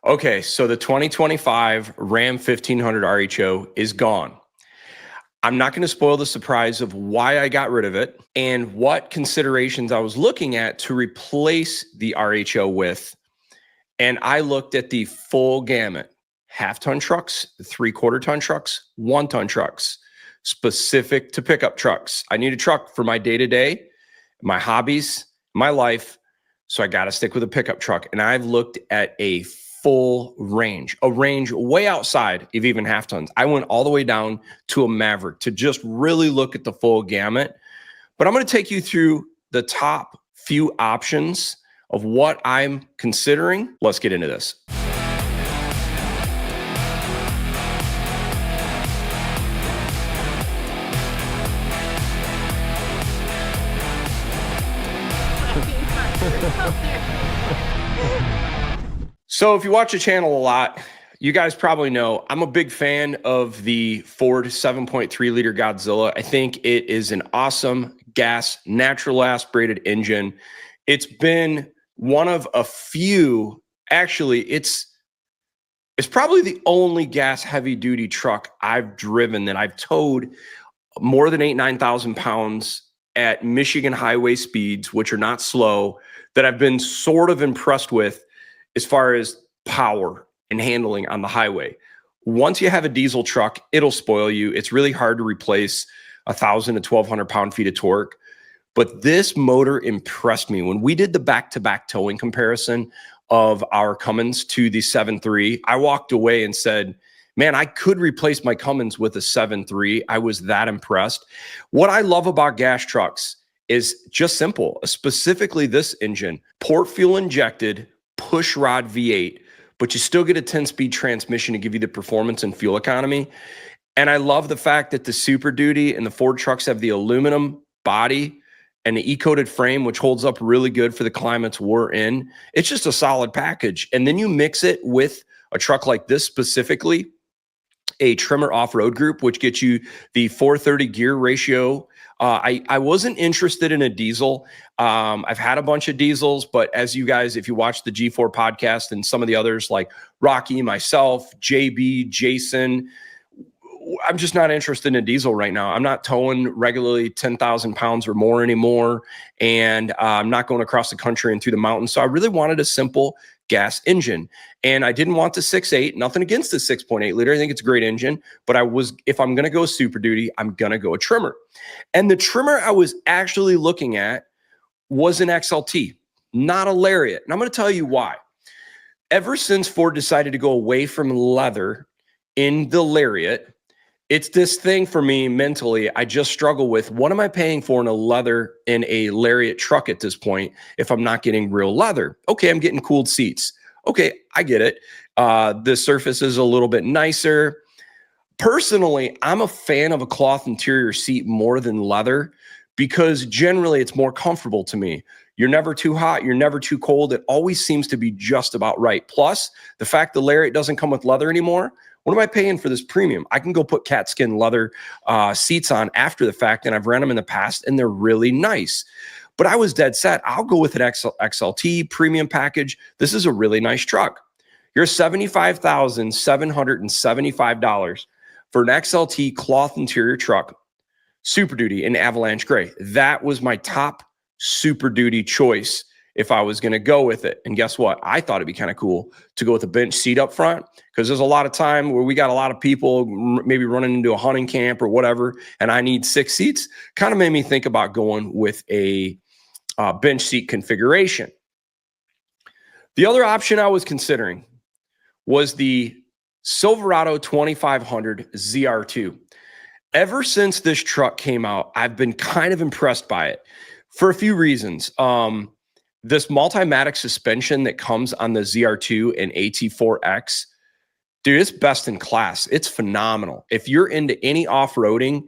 Okay, so the 2025 Ram 1500 RHO is gone. I'm not going to spoil the surprise of why I got rid of it and what considerations I was looking at to replace the RHO with. And I looked at the full gamut: half-ton trucks, 3/4-ton trucks, 1-ton trucks, specific to pickup trucks. I need a truck for my day-to-day, my hobbies, my life. So I got to stick with a pickup truck. And I've looked at a full range, a range way outside of even half tons. I went all the way down to a Maverick to just really look at the full gamut. But I'm going to take you through the top few options of what I'm considering. Let's get into this. So if you watch the channel a lot, you guys probably know I'm a big fan of the Ford 7.3 liter Godzilla. I think it is an awesome gas, natural aspirated engine. It's been one of a few, actually, it's probably the only gas heavy duty truck I've driven that I've towed more than 9,000 pounds at Michigan highway speeds, which are not slow, that I've been sort of impressed with as far as power and handling on the highway. Once you have a diesel truck, it'll spoil you. It's really hard to replace 1,000 to 1,200 pound-feet of torque. But this motor impressed me. When we did the back-to-back towing comparison of our Cummins to the 7.3, I walked away and said, man, I could replace my Cummins with a 7.3. I was that impressed. What I love about gas trucks is just simple, specifically this engine: port fuel injected, push rod V8, but you still get a 10-speed transmission to give you the performance and fuel economy. And I love the fact that the Super Duty and the Ford trucks have the aluminum body and the E-coated frame, which holds up really good for the climates we're in. It's just a solid package. And then you mix it with a truck like this, specifically a trimmer off-road group, which gets you the 430 gear ratio. I wasn't interested in a diesel. I've had a bunch of diesels, but as you guys, if you watch the G4 podcast and some of the others like Rocky, myself, JB, Jason, I'm just not interested in a diesel right now. I'm not towing regularly 10,000 pounds or more anymore. And I'm not going across the country and through the mountains. So I really wanted a simple gas engine. And I didn't want the 6.8, nothing against the 6.8 liter. I think it's a great engine, but if I'm going to go Super Duty, I'm going to go a trimmer. And the trimmer I was actually looking at was an XLT, not a Lariat. And I'm going to tell you why. Ever since Ford decided to go away from leather in the Lariat, it's this thing for me mentally. I just struggle with, what am I paying for in a Lariat truck at this point if I'm not getting real leather? Okay, I'm getting cooled seats. Okay, I get it. The surface is a little bit nicer. Personally, I'm a fan of a cloth interior seat more than leather because generally it's more comfortable to me. You're never too hot. You're never too cold. It always seems to be just about right. Plus, the fact the Lariat doesn't come with leather anymore, what am I paying for this premium? I can go put cat skin leather seats on after the fact, and I've ran them in the past, and they're really nice. But I was dead set. I'll go with an XLT premium package. This is a really nice truck. You're $75,775 for an XLT cloth interior truck, Super Duty in Avalanche Gray. That was my top Super Duty choice if I was going to go with it. And guess what? I thought it'd be kind of cool to go with a bench seat up front, because there's a lot of time where we got a lot of people maybe running into a hunting camp or whatever, and I need 6 seats. Kind of made me think about going with a bench seat configuration. The other option I was considering was the Silverado 2500 ZR2. Ever since this truck came out, I've been kind of impressed by it for a few reasons. This Multimatic suspension that comes on the ZR2 and AT4X, dude, it's best in class. It's phenomenal. If you're into any off-roading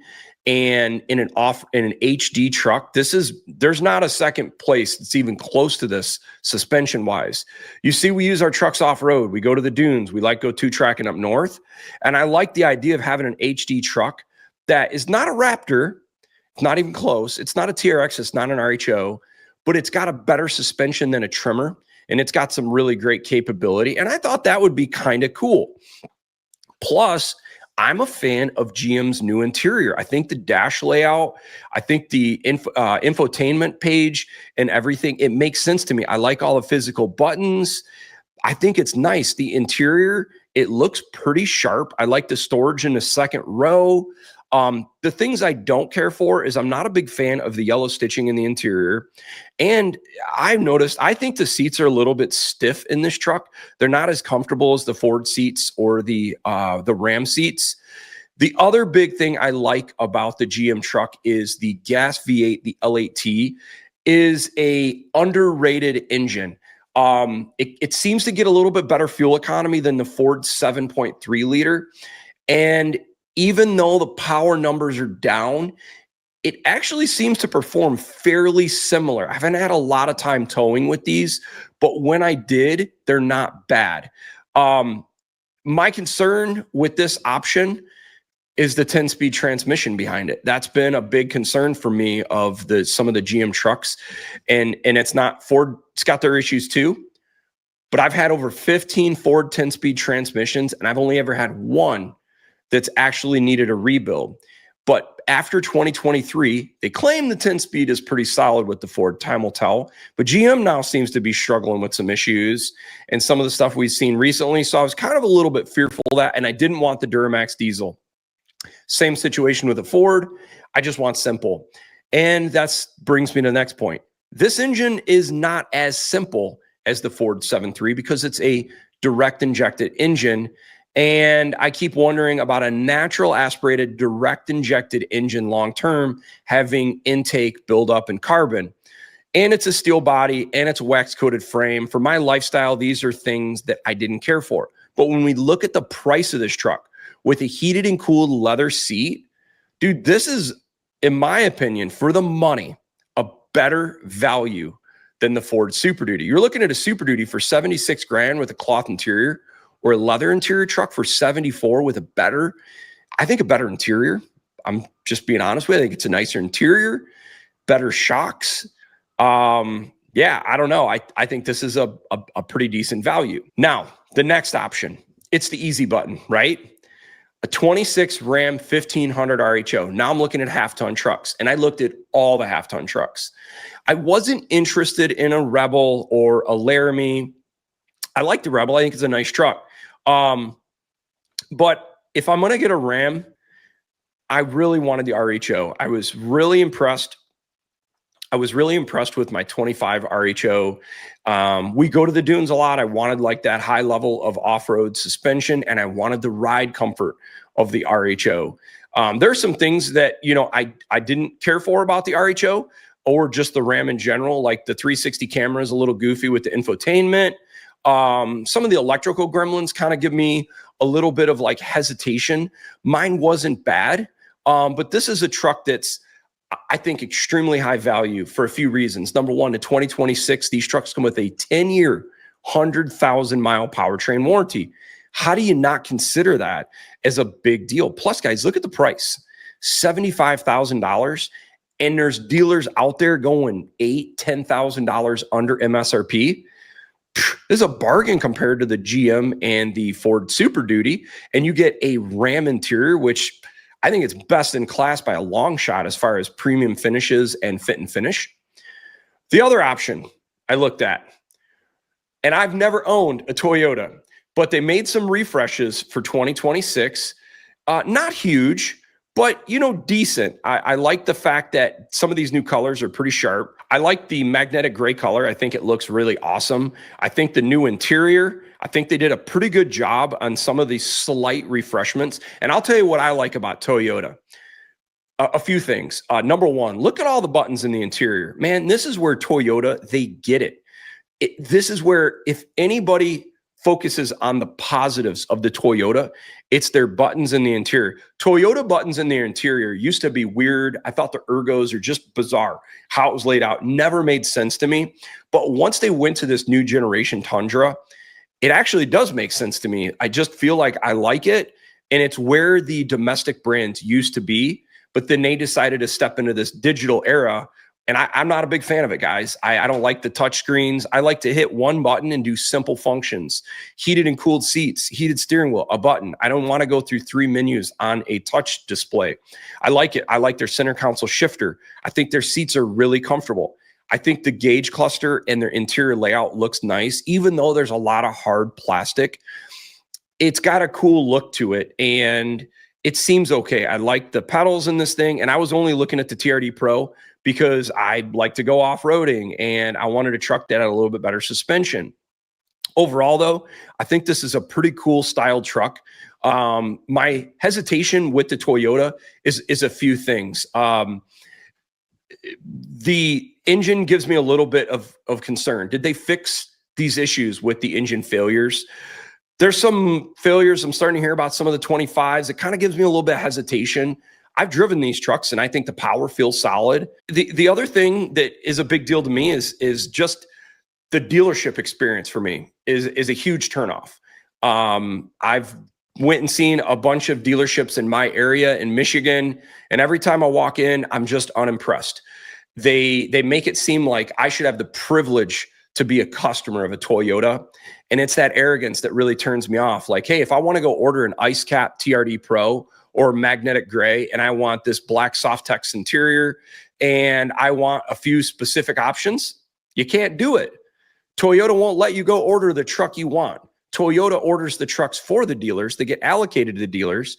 and in an HD truck, there's not a second place that's even close to this suspension-wise. You see, we use our trucks off-road. We go to the dunes. We like go two-tracking up north. And I like the idea of having an HD truck that is not a Raptor. It's not even close. It's not a TRX. It's not an RHO. But it's got a better suspension than a trimmer. and it's got some really great capability. And I thought that would be kind of cool. Plus, I'm a fan of GM's new interior. I think the dash layout, I think the infotainment page and everything, it makes sense to me. I like all the physical buttons. I think it's nice. The interior, it looks pretty sharp. I like the storage in the second row. The things I don't care for is I'm not a big fan of the yellow stitching in the interior. And I've noticed, I think the seats are a little bit stiff in this truck. They're not as comfortable as the Ford seats or the Ram seats. The other big thing I like about the GM truck is the gas V8, the L8T, is a underrated engine. It seems to get a little bit better fuel economy than the Ford 7.3 liter. And even though the power numbers are down, it actually seems to perform fairly similar. I haven't had a lot of time towing with these, but when I did, they're not bad. My concern with this option is the 10-speed transmission behind it. That's been a big concern for me of some of the GM trucks. And it's not Ford, it's got their issues too. But I've had over 15 Ford 10-speed transmissions, and I've only ever had one that's actually needed a rebuild. But after 2023, they claim the 10-speed is pretty solid with the Ford. Time will tell. But GM now seems to be struggling with some issues and some of the stuff we've seen recently. So I was kind of a little bit fearful of that, and I didn't want the Duramax diesel. Same situation with the Ford. I just want simple. And that brings me to the next point. This engine is not as simple as the Ford 7.3 because it's a direct injected engine. And I keep wondering about a natural aspirated direct injected engine long-term having intake buildup in carbon. And it's a steel body and it's a wax coated frame. For my lifestyle, these are things that I didn't care for. But when we look at the price of this truck with a heated and cooled leather seat, dude, this is, in my opinion, for the money, a better value than the Ford Super Duty. You're looking at a Super Duty for 76 grand with a cloth interior, or a leather interior truck for 74 with a better interior. I'm just being honest with you. I think it's a nicer interior, better shocks. Yeah, I don't know. I think this is a pretty decent value. Now, the next option, it's the easy button, right? A 26 Ram 1500 RHO. Now I'm looking at half-ton trucks, and I looked at all the half-ton trucks. I wasn't interested in a Rebel or a Laramie. I like the Rebel. I think it's a nice truck. But if I'm going to get a Ram, I really wanted the RHO. I was really impressed with my 25 RHO. We go to the dunes a lot. I wanted like that high level of off-road suspension, and I wanted the ride comfort of the RHO. There's some things that, I didn't care for about the RHO or just the Ram in general, like the 360 camera is a little goofy with the infotainment. Some of the electrical gremlins kind of give me a little bit of like hesitation. Mine wasn't bad, but this is a truck that's, I think, extremely high value for a few reasons. Number one, in 2026, these trucks come with a 10-year, 100,000-mile powertrain warranty. How do you not consider that as a big deal? Plus, guys, look at the price, $75,000, and there's dealers out there going $8,000, $10,000 under MSRP. This is a bargain compared to the GM and the Ford Super Duty, and you get a Ram interior, which I think it's best in class by a long shot as far as premium finishes and fit and finish. The other option I looked at, and I've never owned a Toyota, but they made some refreshes for 2026. Not huge, but, decent. I like the fact that some of these new colors are pretty sharp. I like the magnetic gray color. I think it looks really awesome. I think the new interior, I think they did a pretty good job on some of these slight refreshments. And I'll tell you what I like about Toyota. A few things. Number one, look at all the buttons in the interior. Man, this is where Toyota, they get it. This is where, if anybody focuses on the positives of the Toyota, it's their buttons in the interior. Toyota buttons in the interior used to be weird. I thought the ergos are just bizarre. How it was laid out never made sense to me. But once they went to this new generation Tundra, it actually does make sense to me. I just feel like I like it. And it's where the domestic brands used to be. But then they decided to step into this digital era And I'm not a big fan of it, guys. I don't like the touch screens. I like to hit one button and do simple functions. Heated and cooled seats, heated steering wheel, a button. I don't want to go through 3 menus on a touch display. I like it. I like their center console shifter. I think their seats are really comfortable. I think the gauge cluster and their interior layout looks nice, even though there's a lot of hard plastic. It's got a cool look to it, and it seems okay. I like the pedals in this thing, and I was only looking at the TRD Pro because I like to go off-roading, and I wanted a truck that had a little bit better suspension. Overall, though, I think this is a pretty cool styled truck. My hesitation with the Toyota is a few things. The engine gives me a little bit of concern. Did they fix these issues with the engine failures? There's some failures I'm starting to hear about some of the 25s. It kind of gives me a little bit of hesitation. I've driven these trucks and I think the power feels solid. The other thing that is a big deal to me is just the dealership experience for me is a huge turnoff. I've went and seen a bunch of dealerships in my area in Michigan, and every time I walk in, I'm just unimpressed. They make it seem like I should have the privilege to be a customer of a Toyota. And it's that arrogance that really turns me off. Like, hey, if I want to go order an ice cap TRD Pro or magnetic gray, and I want this black Softex interior, and I want a few specific options, you can't do it. Toyota won't let you go order the truck you want. Toyota orders the trucks for the dealers. They get allocated to the dealers.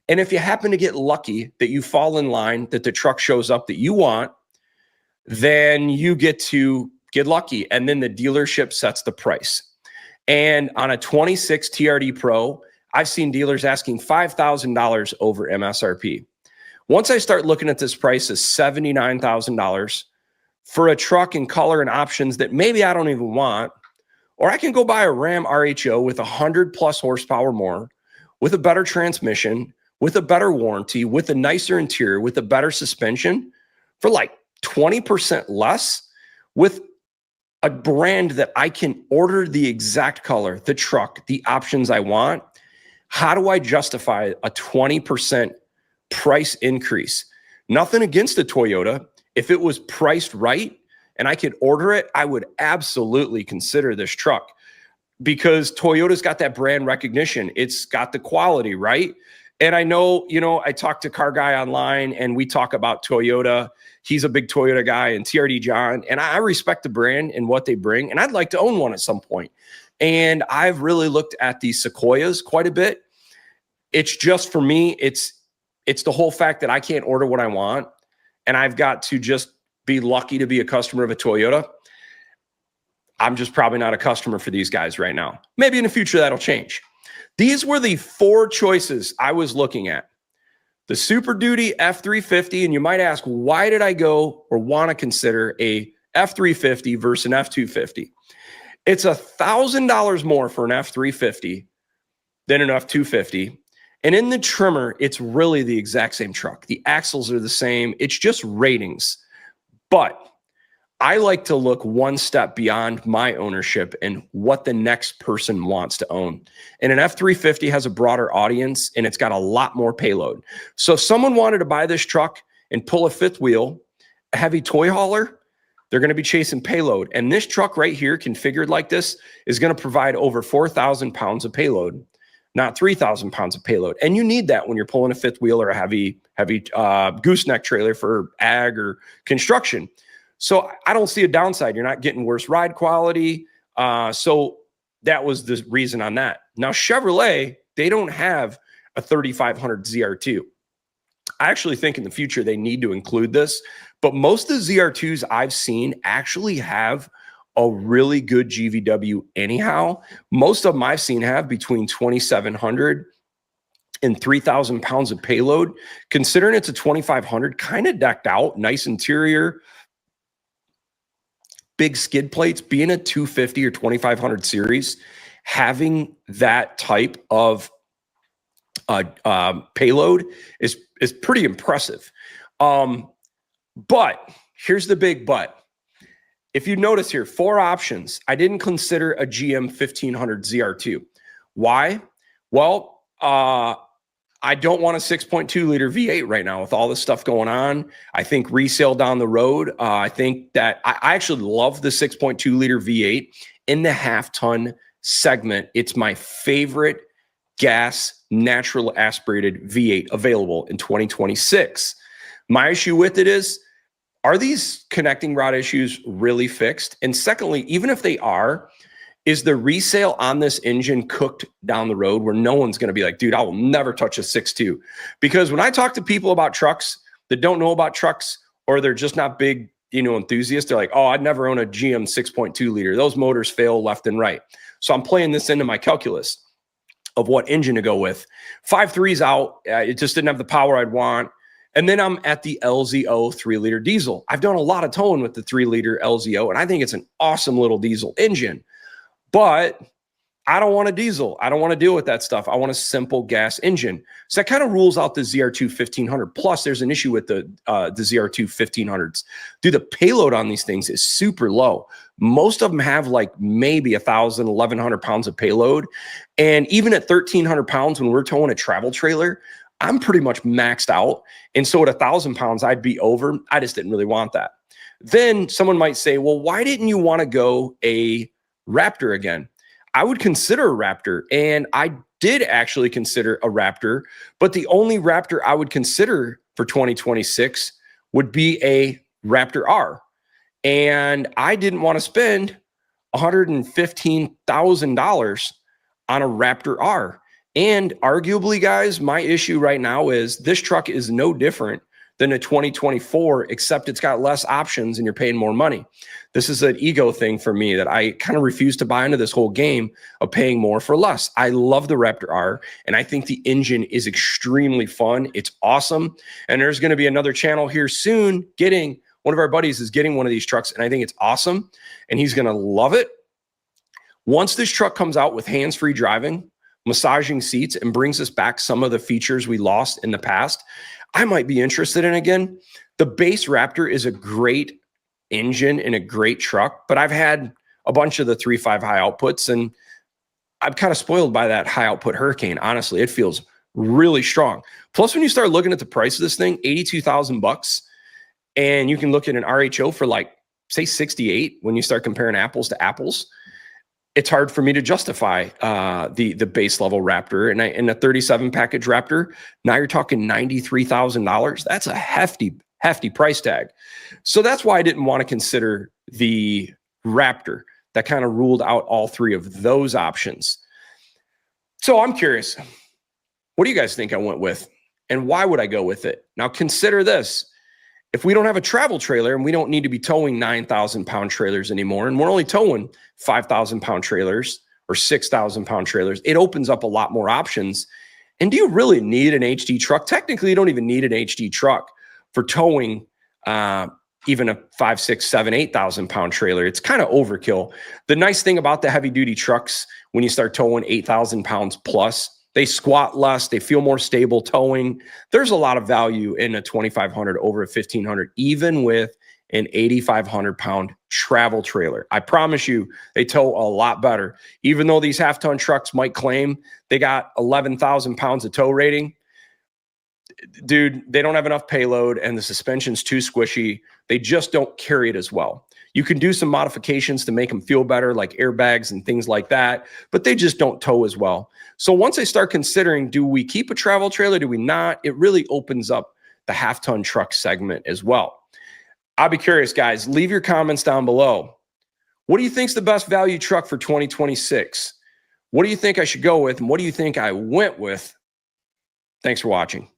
And if you happen to get lucky that you fall in line, that the truck shows up that you want, then you get to get lucky. And then the dealership sets the price. And on a 26 TRD Pro, I've seen dealers asking $5,000 over MSRP. Once I start looking at this price as $79,000 for a truck in color and options that maybe I don't even want, or I can go buy a Ram RHO with 100 plus horsepower more, with a better transmission, with a better warranty, with a nicer interior, with a better suspension for like 20% less, with a brand that I can order the exact color, the truck, the options I want. How do I justify a 20% price increase? Nothing against the Toyota. If it was priced right and I could order it, I would absolutely consider this truck, because Toyota's got that brand recognition. It's got the quality, right? And I know, I talk to Car Guy online and we talk about Toyota. He's a big Toyota guy, and TRD John, and I respect the brand and what they bring. And I'd like to own one at some point. And I've really looked at the Sequoias quite a bit. It's just, for me, it's the whole fact that I can't order what I want, and I've got to just be lucky to be a customer of a Toyota. I'm just probably not a customer for these guys right now. Maybe in the future that'll change. These were the 4 choices I was looking at. The Super Duty F350, and you might ask, why did I go or want to consider a F350 versus an F250? It's $1,000 more for an F350 than an F250. And in the trimmer, it's really the exact same truck. The axles are the same. It's just ratings. But I like to look one step beyond my ownership and what the next person wants to own. And an F350 has a broader audience, and it's got a lot more payload. So if someone wanted to buy this truck and pull a fifth wheel, a heavy toy hauler, they're going to be chasing payload. And this truck right here, configured like this, is going to provide over 4,000 pounds of payload, not 3,000 pounds of payload. And you need that when you're pulling a fifth wheel or a heavy gooseneck trailer for ag or construction. So I don't see a downside. You're not getting worse ride quality. So that was the reason on that. Now, Chevrolet, they don't have a 3500 ZR2. I actually think in the future they need to include this, but most of the ZR2s I've seen actually have a really good GVW anyhow. Most of them I've seen have between 2,700 and 3,000 pounds of payload. Considering it's a 2,500, kind of decked out, nice interior, big skid plates, being a 250 or 2,500 series, having that type of payload is pretty impressive. But here's the big but. If you notice here, 4 options. I didn't consider a GM 1500 ZR2. Why? Well, I I don't want a 6.2 liter V8 right now with all this stuff going on. I think resale down the road. I think that I actually love the 6.2 liter V8 in the half-ton segment. It's my favorite gas natural aspirated V8 available in 2026. My issue with it is, are these connecting rod issues really fixed? And secondly, even if they are, is the resale on this engine cooked down the road where no one's going to be like, dude, I will never touch a 6.2? Because when I talk to people about trucks that don't know about trucks, or they're just not big, enthusiasts, they're like, oh, I'd never own a GM 6.2 liter. Those motors fail left and right. So I'm playing this into my calculus of what engine to go with. 5.3's out. It just didn't have the power I'd want. And then I'm at the LZO 3-liter diesel. I've done a lot of towing with the 3-liter LZO, and I think it's an awesome little diesel engine. But I don't want a diesel. I don't want to deal with that stuff. I want a simple gas engine. So that kind of rules out the ZR2 1500. Plus, there's an issue with the ZR2 1500s. Dude, the payload on these things is super low. Most of them have like maybe 1,000, 1,100 pounds of payload. And even at 1,300 pounds, when we're towing a travel trailer, I'm pretty much maxed out. And so at 1,000 pounds, I'd be over. I just didn't really want that. Then someone might say, well, why didn't you want to go a Raptor again? I would consider a Raptor, and I did actually consider a Raptor, but the only Raptor I would consider for 2026 would be a Raptor R. And I didn't want to spend $115,000 on a Raptor R. And arguably, guys, my issue right now is this truck is no different than a 2024, except it's got less options and you're paying more money. This is an ego thing for me that I kind of refuse to buy into this whole game of paying more for less. I love the Raptor R, and I think the engine is extremely fun. It's awesome. And there's going to be another channel here soon one of our buddies is getting one of these trucks, and I think it's awesome, and he's going to love it. Once this truck comes out with hands-free driving, massaging seats, and brings us back some of the features we lost in the past, I might be interested in again. The base Raptor is a great engine and a great truck, but I've had a bunch of the 3.5 high outputs, and I'm kind of spoiled by that high output Hurricane. Honestly, it feels really strong. Plus, when you start looking at the price of this thing, $82,000, and you can look at an RHO for like, say, 68 when you start comparing apples to apples. It's hard for me to justify the base level Raptor. And in a 37 package Raptor, now you're talking $93,000. That's a hefty price tag. So that's why I didn't want to consider the Raptor. That kind of ruled out all three of those options. So I'm curious, what do you guys think I went with? And why would I go with it? Now consider this. If we don't have a travel trailer and we don't need to be towing 9,000 pound trailers anymore, and we're only towing 5,000 pound trailers or 6,000 pound trailers, it opens up a lot more options. And do you really need an HD truck? Technically, you don't even need an HD truck for towing even a 5, 6, 7, 8,000 pound trailer. It's kind of overkill. The nice thing about the heavy duty trucks, when you start towing 8,000 pounds plus, they squat less, they feel more stable towing. There's a lot of value in a 2,500 over a 1,500, even with an 8,500 pound travel trailer. I promise you, they tow a lot better. Even though these half-ton trucks might claim they got 11,000 pounds of tow rating, dude, they don't have enough payload and the suspension's too squishy. They just don't carry it as well. You can do some modifications to make them feel better, like airbags and things like that, but they just don't tow as well. So once I start considering, do we keep a travel trailer? Do we not? It really opens up the half-ton truck segment as well. I'll be curious, guys. Leave your comments down below. What do you think is the best value truck for 2026? What do you think I should go with? And what do you think I went with? Thanks for watching.